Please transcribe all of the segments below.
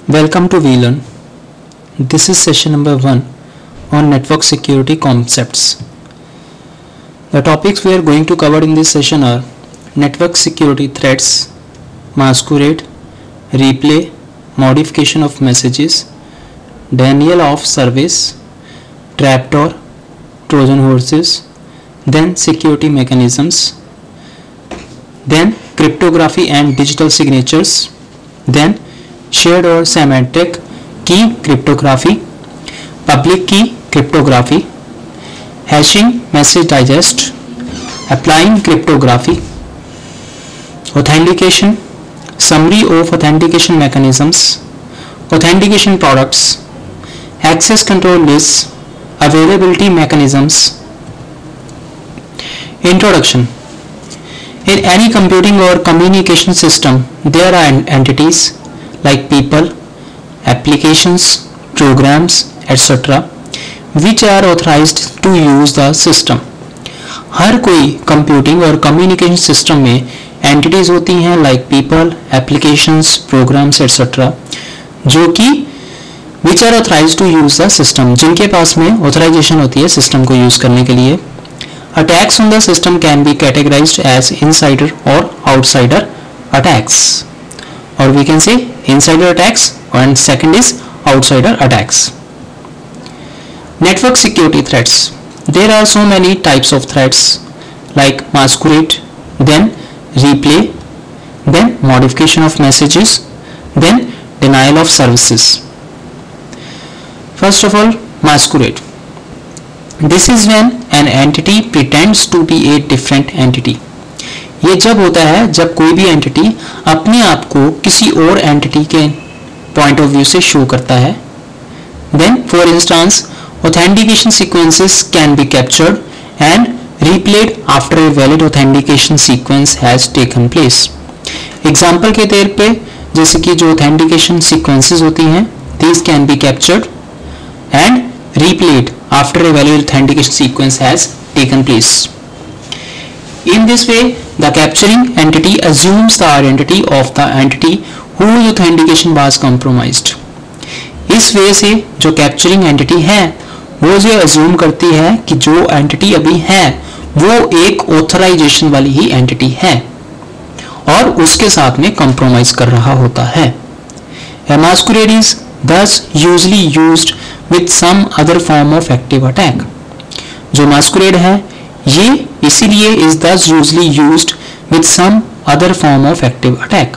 Welcome to VLearn. This is session number 1 on network security concepts. The topics we are going to cover in this session are network security threats, masquerade, replay, modification of messages, denial of service, trapdoor, Trojan horses, then security mechanisms, then cryptography and digital signatures, then shared or semantic key cryptography, public key cryptography, hashing message digest, applying cryptography, authentication, summary of authentication mechanisms, authentication products, access control lists, availability mechanisms. Introduction. In any computing or communication system, there are entities like people, applications, programs, etc. which are authorized to use the system. हर कोई computing और communication system में entities होती हैं like people, applications, programs etcetera जो कि which are authorized to use the system, जिनके पास में ऑथराइजेशन होती है सिस्टम को यूज करने के लिए. Attacks on the system can be categorized as insider और outsider attacks, or we can say insider attacks and second is outsider attacks. Network security threats. There are so many types of threats like masquerade, then replay, then modification of messages, then denial of services. First of all, masquerade. This is when an entity pretends to be a different entity. ये जब होता है जब कोई भी entity अपने आप को किसी और एंटिटी के पॉइंट ऑफ व्यू से शो करता है. Then for instance authentication sequences can be captured and replayed after a valid authentication sequence has taken place. Example के तौर पे जैसे कि जो ऑथेंटिकेशन सीक्वेंसेस होती हैं these can be captured and replayed after a valid authentication sequence has taken place. In this way, the capturing entity assumes the identity of the entity whose authentication was compromised. इस वे से जो capturing entity है वो ये assume करती है कि जो एंटिटी अभी है वो एक ऑथराइजेशन वाली ही एंटिटी है और उसके साथ में कंप्रोमाइज कर रहा होता है. A masquerade is thus usually used with some other form of active attack. जो masquerade है ये इसीलिए is thus usually used with some other form of active attack.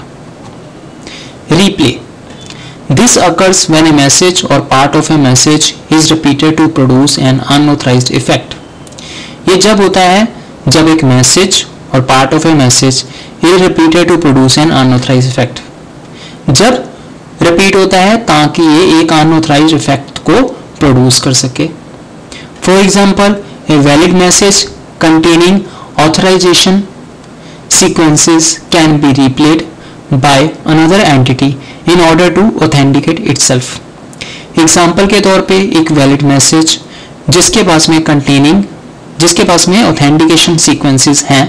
Replay. This occurs when a message or part of a message is repeated to produce an unauthorized effect. ये जब होता है जब एक मैसेज और part of A message is repeated to produce an unauthorized effect. जब repeat होता है ताकि ये एक unauthorized effect को प्रोड्यूस कर सके. For example, a valid message containing authorization sequences can be replayed by another entity in order to authenticate itself. Example के तौर पे एक वैलिड मैसेज जिसके पास में ऑथेंटिकेशन सीक्वेंसेस हैं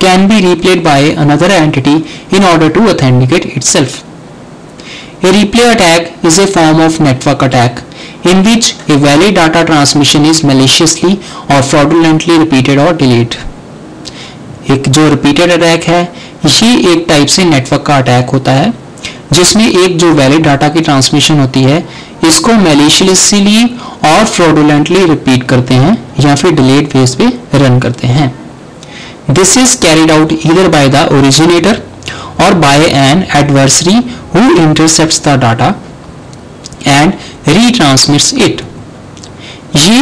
can be replayed by another entity in order to authenticate itself. A replay attack is a form of network attack in which a valid data transmission is maliciously or fraudulently repeated or delayed. एक जो repeated attack है ये एक type से network का attack होता है जिसमें एक जो वैलिड डाटा की ट्रांसमिशन होती है इसको मैलिशियसली और फ्रॉडुलेंटली रिपीट करते हैं या फिर डिलेड बेस पे रन करते हैं. This is carried out either by the originator or by an adversary who intercepts the data and retransmits it. ये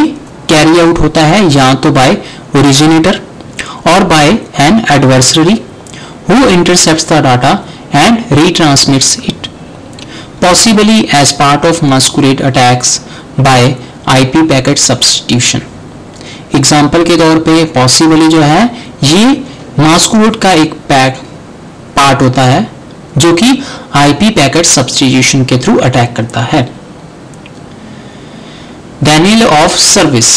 कैरी आउट होता है या तो बाय ओरिजिनेटर और by an adversary who intercepts the data and retransmits it, possibly as part of masquerade attacks by IP packet substitution. Example के तौर पे possibly जो है ये masquerade का एक पार्ट होता है जो कि IP पैकेट सब्स्टिट्यूशन के थ्रू अटैक करता है. Denial of service.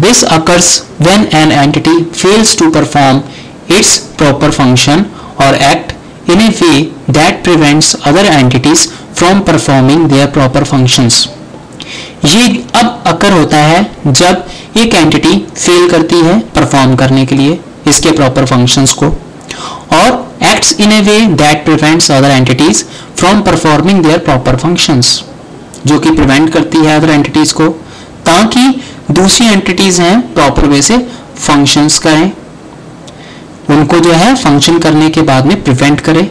This occurs when an entity fails to perform its proper function or act in a way that prevents other entities from performing their proper functions. ये अब अकर होता है जब एक entity fail करती है परफॉर्म करने के लिए इसके प्रॉपर फंक्शंस को, और acts in a way that prevents other entities from performing their proper functions, जो कि प्रिवेंट करती है अदर एंटिटीज को ताकि दूसरी एंटिटीज हैं प्रॉपर वे से फंक्शंस करें, उनको जो है फंक्शन करने के बाद में प्रिवेंट करे।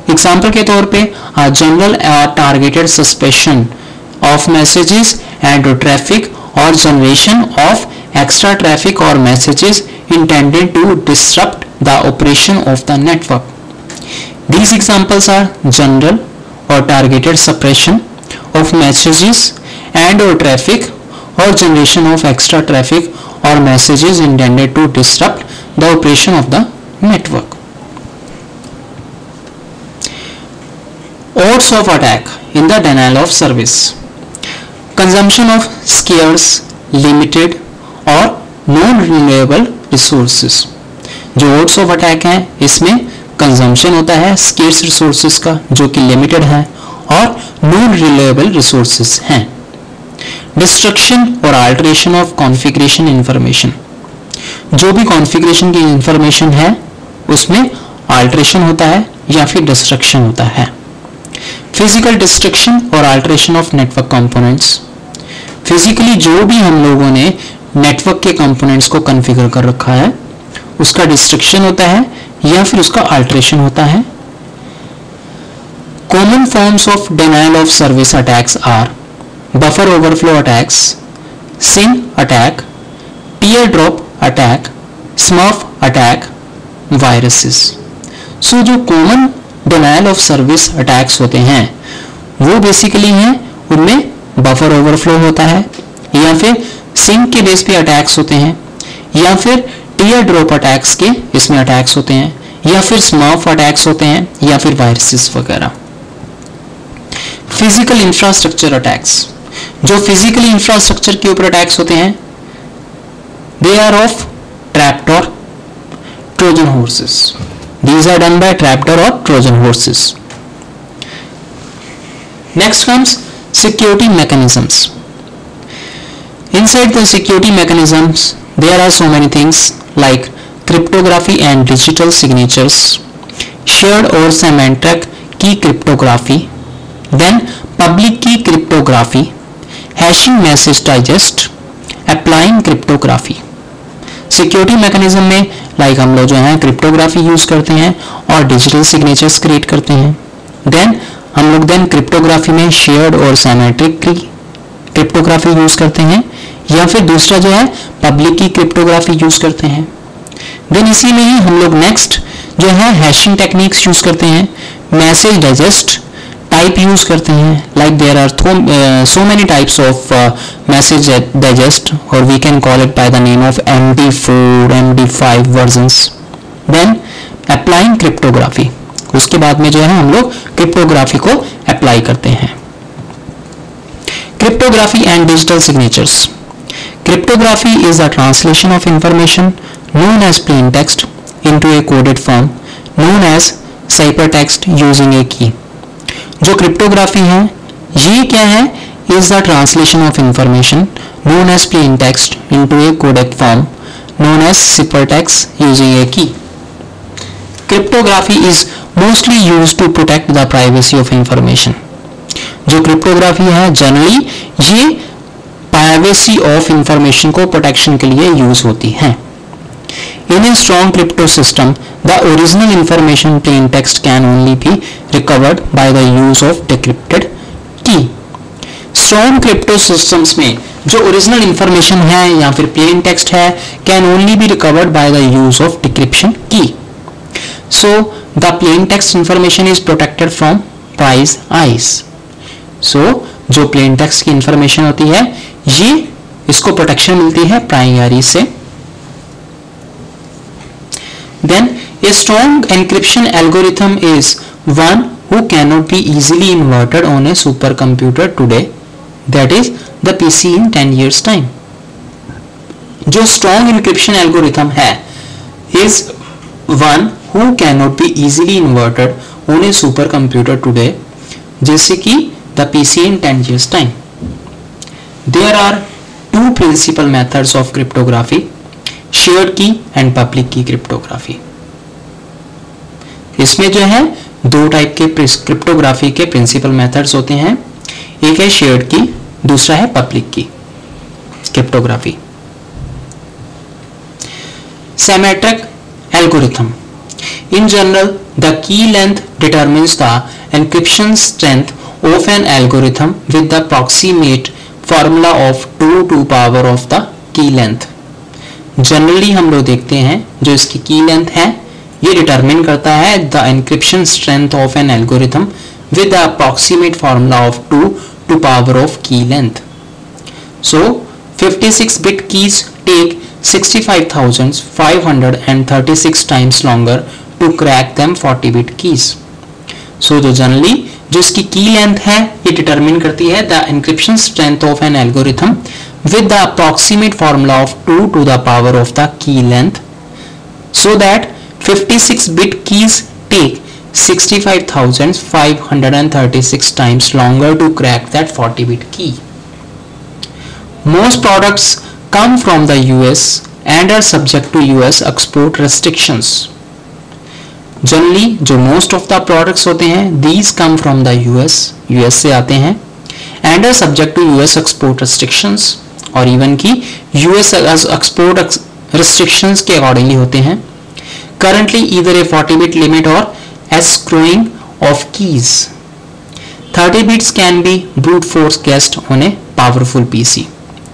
एग्जाम्पल के तौर पे general targeted suspension of messages and traffic और जनरेशन ऑफ एक्स्ट्रा ट्रैफिक और messages intended to disrupt the operation of the network. These examples are general or targeted suppression of messages and or traffic or generation of extra traffic or messages intended to disrupt the operation of the network. Odds of attack in the denial of service. Consumption of scarce, limited or non-renewable resources. जो odds of attack है इसमें consumption होता है scarce resources का जो कि limited है और नॉन रिलायबल रिसोर्सेज हैं। डिस्ट्रक्शन और अल्टरेशन ऑफ कॉन्फ़िगरेशन इंफॉर्मेशन, जो भी कॉन्फ़िगरेशन की इंफॉर्मेशन है उसमें अल्टरेशन होता है या फिर डिस्ट्रक्शन होता है। फिजिकल डिस्ट्रक्शन और alteration of network components, physically जो भी हम लोगों ने नेटवर्क के कंपोनेंट्स को कॉन्फ़िगर कर रखा है उसका डिस्ट्रक्शन होता है या फिर उसका अल्टरेशन होता है। Common forms of denial of service attacks are buffer overflow attacks, syn attack, tear drop attack, smurf attack, viruses. So जो common denial of service attacks होते हैं वो बेसिकली हैं उनमें बफर ओवरफ्लो होता है या फिर सिन के बेस पे अटैक्स होते हैं या फिर टीयर ड्रॉप अटैक्स के इसमें अटैक्स होते हैं या फिर स्मर्फ अटैक्स होते हैं या फिर वायरसेस वगैरह। फिजिकल इंफ्रास्ट्रक्चर अटैक्स, जो फिजिकली इंफ्रास्ट्रक्चर के ऊपर अटैक्स होते हैं they are of trapdoor, Trojan horses. These are done by trapdoor और Trojan horses. Next comes security mechanisms. Inside the security mechanisms there are so many things like cryptography and digital signatures, shared or symmetric key cryptography, then public key cryptography, hashing message digest, applying cryptography. Security mechanism में like हम लोग जो है cryptography use करते हैं और digital signatures create करते हैं। देन हम लोग क्रिप्टोग्राफी में शेयर्ड और सिमेट्रिक क्रिप्टोग्राफी यूज करते हैं या फिर दूसरा जो है पब्लिक की क्रिप्टोग्राफी यूज करते हैं। देन इसी में ही हम लोग नेक्स्ट जो है हैशिंग टेक्निक्स यूज करते हैं, मैसेज डाइजेस्ट टाइप यूज करते हैं। Like there are so many types of message digest और we can call it by the name of MD4, MD5 versions. Then applying cryptography, उसके बाद में जो है हम लोग क्रिप्टोग्राफी को अप्लाई करते हैं। Cryptography and digital signatures. Cryptography is the translation of information known as plain text into a coded form known as ciphertext using a key. जो क्रिप्टोग्राफी है ये क्या है? Is the translation of information known as plain text into a coded form known as ciphertext using a key. Cryptography is mostly used to protect the privacy of information. जो cryptography है generally ये privacy of information को protection के लिए use होती है। In a strong crypto system the original information plain text can only be recovered by the use of decrypted key. Strong crypto systems में जो ओरिजिनल इंफॉर्मेशन है या फिर प्लेन टेक्स्ट है can only be recovered by the use of decryption key. So the plain text information is protected from prize eyes. सो जो plain text की information होती है ये इसको प्रोटेक्शन मिलती है प्राइंग आईज से। Then a strong encryption algorithm is one who can not be easily inverted on a super computer today, that is the PC in 10 years time. जो strong encryption algorithm है is one who can not be easily inverted on a super computer today, जैसे कि the PC in 10 years time. There are two principal methods of cryptography, shared key and public की cryptography. इसमें जो है दो type के cryptography के principal methods होते हैं, एक है शेयर्ड की, दूसरा है पब्लिक की cryptography. Symmetric algorithm. In general, the key length determines the encryption strength of an algorithm with the approximate formula of 2 to power of the key length. Generally हम लोग देखते हैं जो इसकी key length है ये determine करता है the encryption strength of an algorithm with the approximate formula of 2 to power of key length. So 56-bit keys take 65,536 times longer to crack them 40-bit keys. So जो generally जो इसकी की length है ये determine करती है the encryption strength of an algorithm with the approximate formula of 2 to the power of the key length, so that 56-bit keys take 65,536 times longer to crack that 40-bit key. Most products come from the US and are subject to US export restrictions. Generally जो most of the products होते हैं these come from the US से आते हैं and are subject to US export restrictions, और even की US export restrictions के accordingly होते हैं. Currently either a 40-bit limit or escrowing of keys. 30 bits can be brute force guessed on a powerful PC.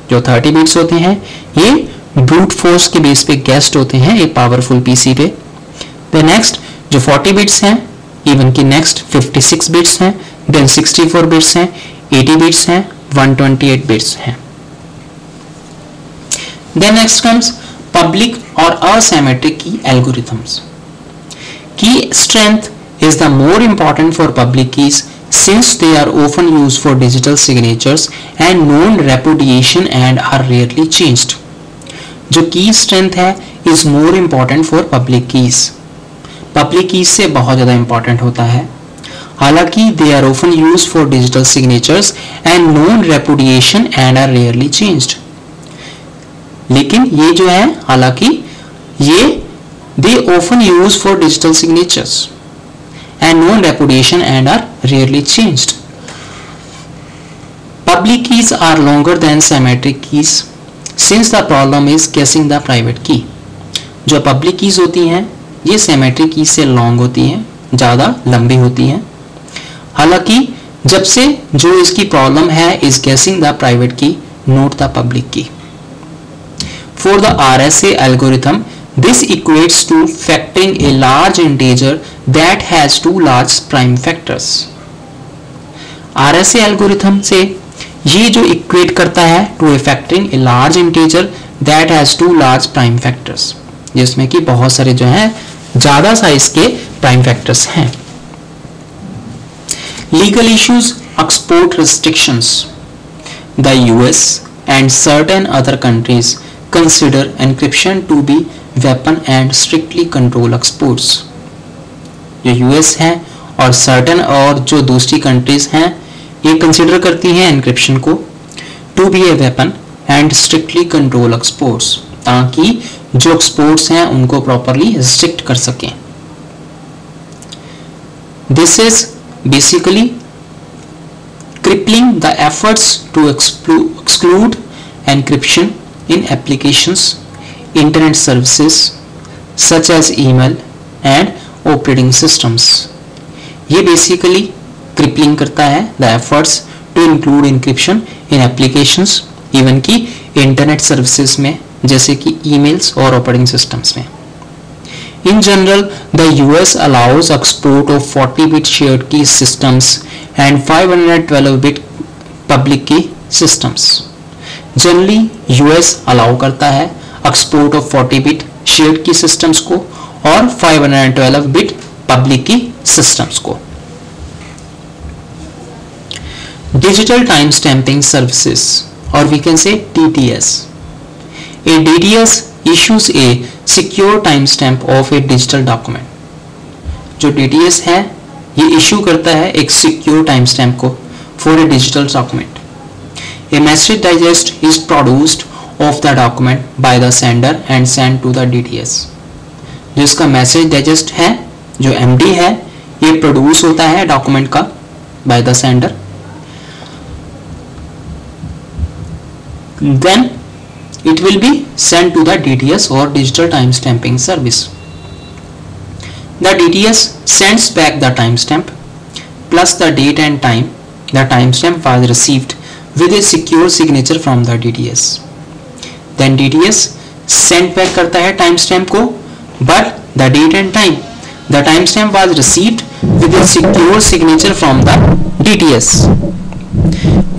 जो 30 bits होते हैं ये brute force के बेस पे गेस्ट होते हैं एक पावरफुल पीसी पे। देन नेक्स्ट जो 40 बिट्स हैं, इवन की नेक्स्ट 56 बिट्स हैं, देन 64 बिट्स हैं, 80 बिट्स हैं, 128 बिट्स हैं। देन नेक्स्ट कम्स पब्लिक और असिमेट्रिक की एल्गोरिथम्स। की strength is the more important for public keys since they are often used for digital signatures and known repudiation and are rarely changed. जो की strength है is more important for public keys. Public keys से बहुत ज़्यादा important होता है, हालांकि they are often used for digital signatures and known repudiation and are rarely changed. लेकिन ये जो है हालांकि ये they often used for digital signatures and known repudiation and are rarely changed. Public keys are longer than symmetric keys since the problem is guessing the private key. जो public keys होती हैं ये symmetric keys से long होती हैं, ज़्यादा लंबी होती हैं, हालांकि जब से जो इसकी problem है is guessing the private key, not the public key. For the RSA algorithm, this equates to factoring a large integer that has two large prime factors. RSA algorithm से ये जो इक्वेट करता है to a factoring a large integer that has two large prime factors, जिसमें कि बहुत सारे जो हैं ज़्यादा साइज के prime factors हैं. Legal issues, export restrictions. The US and certain other countries consider encryption to be weapon and strictly control exports. जो यूएस है और सर्टन और जो दूसरी कंट्रीज हैं ये कंसिडर करती हैं एनक्रिप्शन को to be a weapon and strictly control exports, ताकि जो एक्सपोर्ट्स हैं उनको प्रॉपरली रिस्ट्रिक्ट कर सकें. This is basically crippling the efforts to exclude encryption in applications, internet services such as email and operating systems. ये basically crippling करता है the efforts to include encryption in applications, even की internet services में जैसे कि emails और operating systems में. In general, the US allows export of 40-bit shared key systems and 512-bit public key systems. Generally, US allow करता है export of 40-bit shared key systems को और 512-bit public key systems को. Digital time stamping services, or we can say DTS. A DTS issues a secure timestamp of a digital document. जो DTS है ये issue करता है एक secure time stamp को for a digital document. A message digest is produced of the document by the sender and send to the DTS. जो इसका message digest है, जो MD है, ये प्रोड्यूस होता है डॉक्यूमेंट का by the sender, then it will be sent to the DTS or digital time stamping service. The DTS sends back the timestamp plus the date and time the timestamp was received with a secure signature from the DTS. Then DTS send back करता है timestamp को, but the date and time the timestamp was received with a secure signature from the DTS.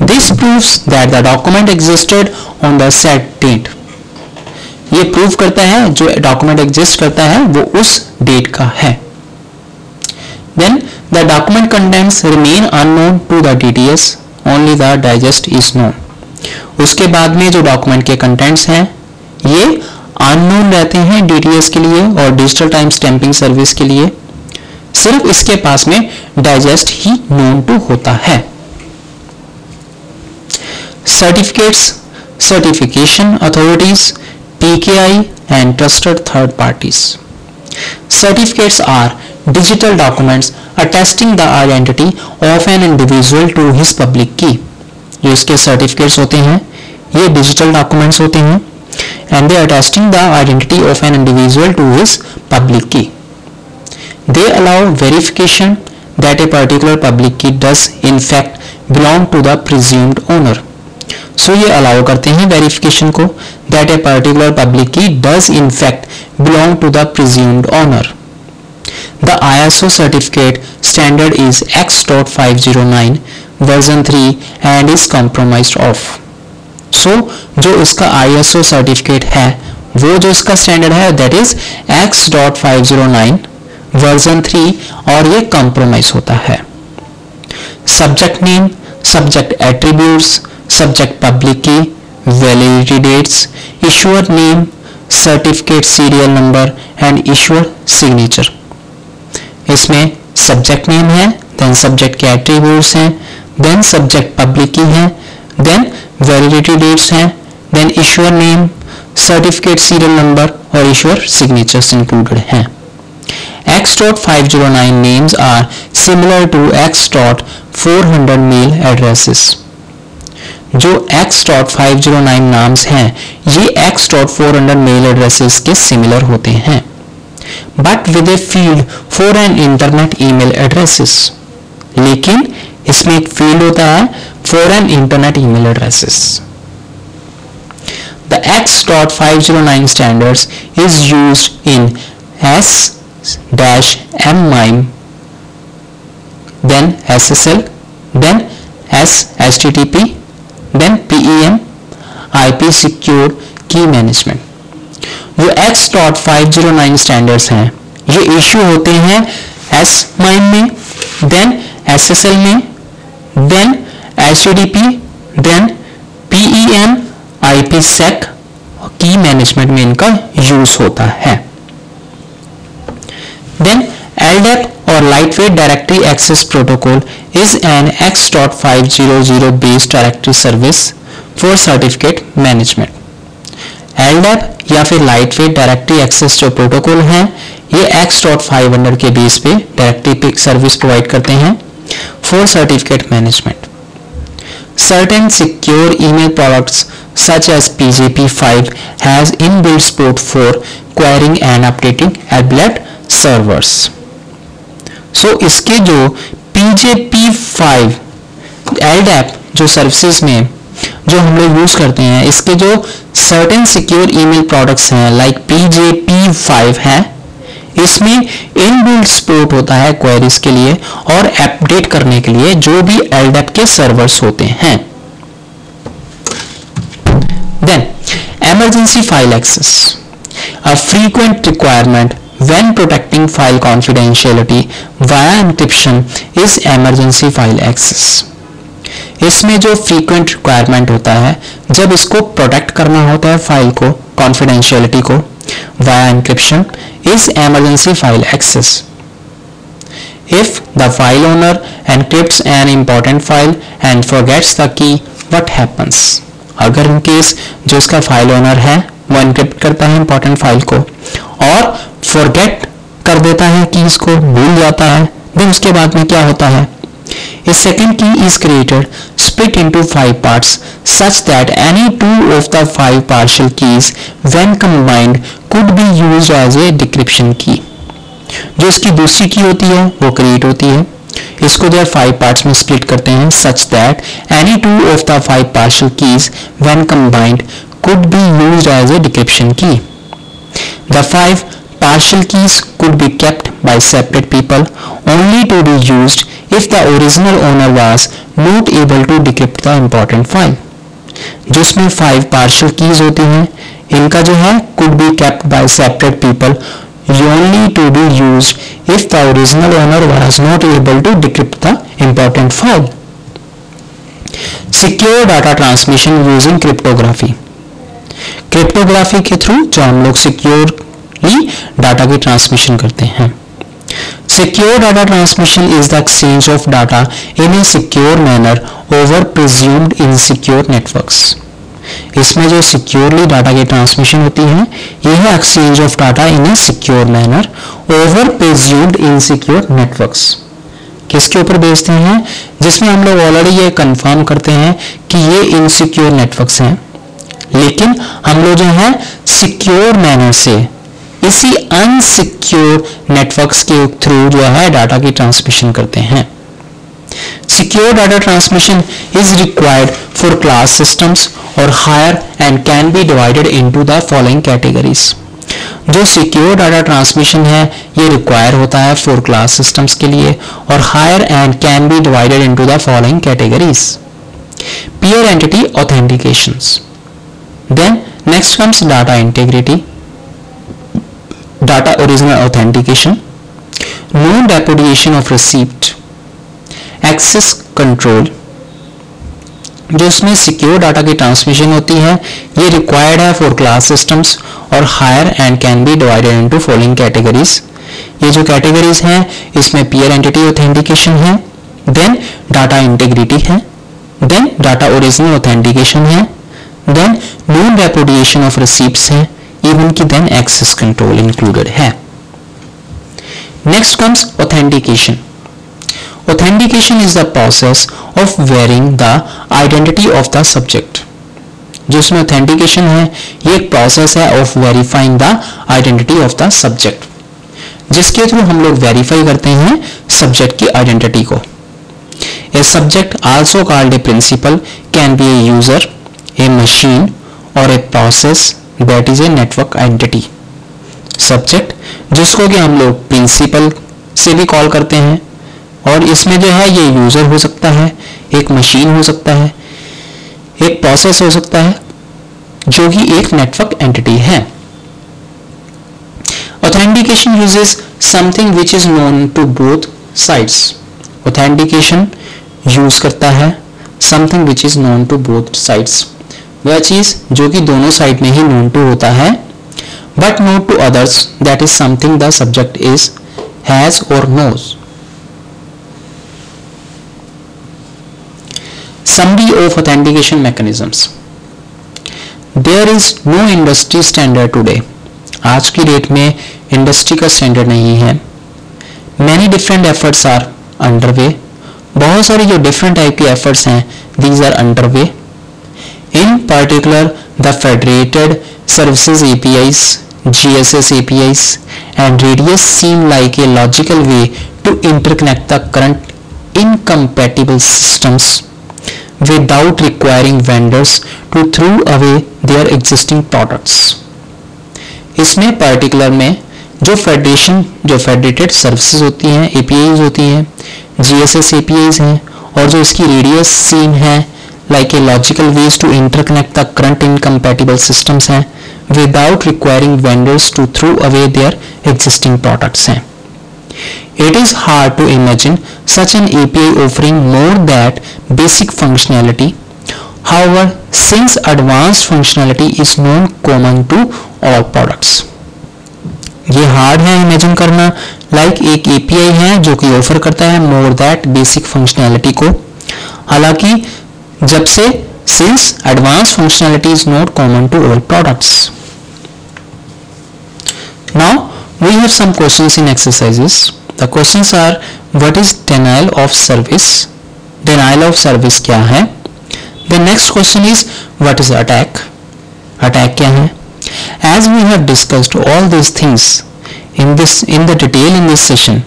This proves that the document existed on the set date. ये prove करता है जो document exist करता है वो उस डेट का है. Then the document contents remain unknown to the DTS, only the digest is known. उसके बाद में जो डॉक्यूमेंट के कंटेंट्स हैं ये अननोन रहते हैं DTS के लिए और डिजिटल टाइम स्टैंपिंग सर्विस के लिए. सिर्फ इसके पास में डाइजेस्ट ही नोन टू होता है. Certificates, certification authorities, PKI and trusted third parties. Certificates are digital documents attesting the identity of an individual to his public key. जो इसके certificates होते हैं ये digital documents होते हैं and they are attesting the identity of an individual to his public key. They allow verification that a particular public key does in fact belong to the presumed owner. So ये allow करते हैं verification को that a particular public key does in fact belong to the presumed owner. The ISO certificate standard is X.509 version 3 and is compromised of. So जो इसका ISO certificate है वो जो इसका standard है that is X.509 version 3 और ये compromise होता है. Subject name, subject attributes, subject public key, validity dates, issuer name, certificate serial number and issuer signature. इसमें subject name है, then subject के attributes हैं, then subject public key है, then validity dates हैं, then issuer name, certificate serial number और issuer signatures included हैं. X.509 names are similar to X.400 mail addresses. जो X.509 नाम्स हैं ये X.400 मेल एड्रेसेस के सिमिलर होते हैं but with a field for an internet email addresses. लेकिन इसमें एक फील्ड होता है for an internet email addresses. The X.509 standards is used in S-M-MIME, then SSL, then HTTP, then PEM, IP secure key management. जो X.509 standards हैं ये issue होते हैं S-MIME में, then SSL में, then HTTP, then PEM, IPsec की management में इनका यूज होता है. Then LDAP or Lightweight Directory Access Protocol is an X.500 based directory service for certificate management. LDAP या फिर Lightweight Directory Access जो प्रोटोकॉल है ये X.500 के बेस पे डायरेक्टरी सर्विस प्रोवाइड करते हैं for certificate management. Certain secure email products such as PGP5 has inbuilt support for querying and updating AppLet servers. So इसके जो PGP5 LDAP जो सर्विसेज में जो हम लोग यूज करते हैं इसके जो certain secure email products हैं like PGP5 है इसमें इनबिल्ट सपोर्ट होता है क्वेरीज के लिए और अपडेट करने के लिए जो भी LDAP के सर्वर्स होते हैं. Then emergency file access, a frequent requirement when protecting file confidentiality via encryption is emergency file access. इसमें जो frequent requirement होता है जब इसको प्रोटेक्ट करना होता है फाइल को confidentiality को via encryption is emergency file access. If the file owner encrypts an important file and forgets the key, what happens? अगर in case जो इसका फाइल ओनर है वो encrypt करता है important फाइल को और forget कर देता है कि इसको भूल जाता है, then उसके बाद में क्या होता है? A second key is created, split into 5 parts, such that any 2 of the 5 partial keys, when combined, could be used as a decryption key. जो इसकी दूसरी की होती है वो क्रिएट होती है, इसको जो 5 पार्ट्स में स्प्लिट करते हैं, such that any 2 of the 5 partial keys, when combined, could be used as a decryption key. The 5 partial keys could be kept by separate people, only to be used if the original owner was not able to decrypt the important file. जिसमें 5 partial keys होती हैं, इनका जो है could be kept by separate people, only to be used if the original owner was not able to decrypt the important file. Secure data transmission using cryptography. Cryptography के through जो हम लोग securely data की transmission करते हैं. Secure data transmission is the exchange of data in a secure manner over presumed insecure networks. इसमें जो securely data की ट्रांसमिशन होती है यह है exchange of data in A secure manner over presumed insecure networks. किसके ऊपर बेस्ड हैं? जिसमें हम लोग ऑलरेडी ये कंफर्म करते हैं कि ये इनसिक्योर नेटवर्क्स हैं, लेकिन हम लोग जो है सिक्योर मैनर से इसी अनसिक्योर नेटवर्क्स के थ्रू जो है डाटा की ट्रांसमिशन करते हैं. Secure data transmission is required for class systems or higher and can be divided into the following categories. जो सिक्योर डाटा ट्रांसमिशन है ये रिक्वायर होता है फॉर क्लास सिस्टम्स के लिए और higher and can be divided into the following categories. peer entity authentications. Then next comes data integrity, data original authentication, non-repudiation of receipt, access control. जो इसमें secure data की transmission होती है ये required है फॉर क्लास सिस्टम्स और higher and can be divided into following categories. ये जो कैटेगरीज हैं इसमें पीयर एंटिटी ऑथेंटिकेशन है, देन डाटा इंटीग्रिटी है, देन डाटा ओरिजिनल ऑथेंटिकेशन है, then non repudiation of receipts है, इवन की देन एक्सेस कंट्रोल इंक्लूडेड है. Next comes authentication. Authentication is the process of verifying the identity of the subject. जो इसमें authentication है ये एक process है of verifying the identity of the subject, जिसके थ्रू हम लोग verify करते हैं subject की identity को. A subject also called a principal can be a user, a machine or a process that is a network entity. Subject जिसको कि हम लोग principal से भी कॉल करते हैं और इसमें जो है ये यूजर हो सकता है, एक मशीन हो सकता है, एक प्रोसेस हो सकता है जो कि एक नेटवर्क एंटिटी है. Authentication uses something which is known to both sides. Authentication यूज करता है something which is known to both sides, वह चीज जो कि दोनों साइड में ही नोन टू होता है, but not to others that is something the subject is has और knows. Summary of authentication mechanisms. There is no industry standard today. आज की डेट में इंडस्ट्री का स्टैंडर्ड नहीं है. Many different efforts are underway. बहुत सारी जो डिफरेंट टाइप के एफर्ट्स हैं these are underway. In particular, the federated services APIs, GSS APIs and Radius seem like a logical way to interconnect the current incompatible systems without requiring vendors to throw away their existing products. इसमें particular में जो federated services होती हैं, APIs होती हैं, GSS APIs हैं और जो इसकी रेडियस सीम है like a logical ways to interconnect the current incompatible systems हैं without requiring vendors to throw away their existing products हैं. It is hard to imagine such an API offering more than basic functionality. However, since advanced functionality is not common to all products. ये hard है imagine करना, like एक API है जो कि offer करता है मोर दैट बेसिक फंक्शनैलिटी को। हालांकि जब से since advance functionality is not common to all products. Now we have some questions in exercises. The questions are what is denial of service, denial of service क्या है। The next question is what is attack, attack क्या है। As we have discussed all these things in the detail in this session,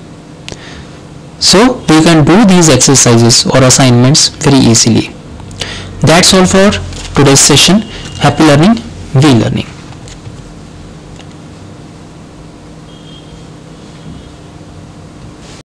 so we can do these exercises or assignments very easily. That's all for today's session. Happy learning, we learning.